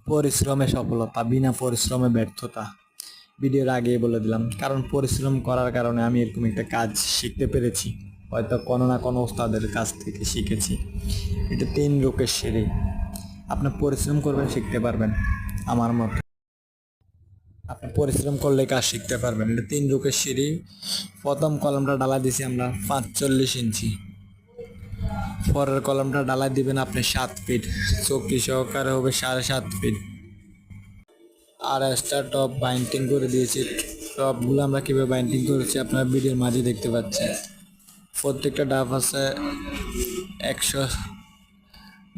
পরিশ্রমে সফলতা, বিনা পরিশ্রমে ব্যর্থতা। ভিডিওর আগেই বলে দিলাম, কারণ পরিশ্রম করার কারণে আমি এরকম একটা কাজ শিখতে পেরেছি। হয়তো কোনো না কোনো ওস্তাদের কাছ থেকে শিখেছি। এটা 3 রোকের সিঁড়ি। আপনি পরিশ্রম করবেন, শিখতে পারবেন। আমার মতে আপনি পরিশ্রম করলে কাজ শিখতে পারবেন। এটা 3 রোকের সিঁড়ি। প্রথম কলমটা ডালা দিছি আমরা 45 ইঞ্চি। পরের কলমটা ডালাই দিবেন আপনি 7 ফিট, চৌকি সহকারে হবে 7.5 ফিট। আর এক্সট্রা টপ বাইন্ডিং করে দিয়েছি। টপগুলো আমরা কীভাবে বাইন্ডিং করেছি আপনার ভিডিওর মাঝে দেখতে পাচ্ছেন। প্রত্যেকটা ডাব আছে 100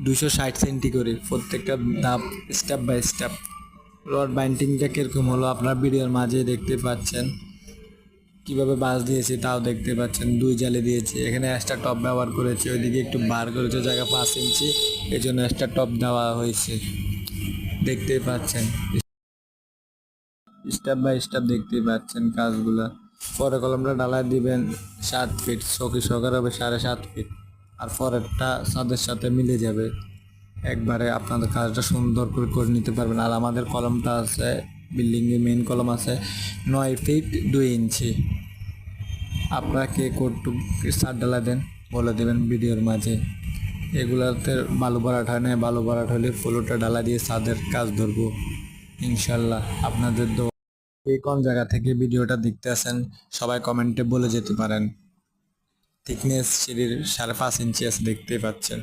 260 সেন্টি করে, প্রত্যেকটা ধাপ স্টেপ বাই স্টেপ। রড বাইন্ডিংটা কীরকম হলো আপনার ভিডিওর মাঝে দেখতে পাচ্ছেন। কিভাবে বাঁশ দিয়েছি তাও দেখতে পাচ্ছেন। 2 জালি দিয়েছি, এখানে এক্সট্রা টপ ব্যবহার করেছি, ওইদিকে একটু বার করেছে জায়গা 5 ইঞ্চি, এই জন্য এক্সট্রা টপ দেওয়া হয়েছে, দেখতেই পাচ্ছেন। স্টেপ বাই স্টেপ দেখতেই পাচ্ছেন কাজগুলো। পরে কলমটা ডালাই দিবেন 7 ফিট, চৌকি সহকারে হবে 7.5 ফিট। আর পরেরটা ছাদের সাথে মিলে যাবে, একবারে আপনাদের কাজটা সুন্দর করে করে নিতে পারবেন। আর আমাদের কলমটা আছে, বিল্ডিংয়ের মেইন কলম আছে 9 ফিট 2 ইঞ্চি। আপনারা কে কতটুকু ছাদ ডালা দেন বলে দেবেন ভিডিওর মাঝে। এগুলাতে বালু ভরাট হয় না, বালু ভরাট হলে ফ্লোরটা ডালা দিয়ে ছাদের কাজ ধরবো ইনশাল্লাহ। আপনাদের কে কোন জায়গা থেকে ভিডিওটা দেখতে আছেন সবাই কমেন্টে বলে যেতে পারেন। থিকনেস সিঁড়ির 5.5 ইঞ্চি আছে, দেখতেই পাচ্ছেন।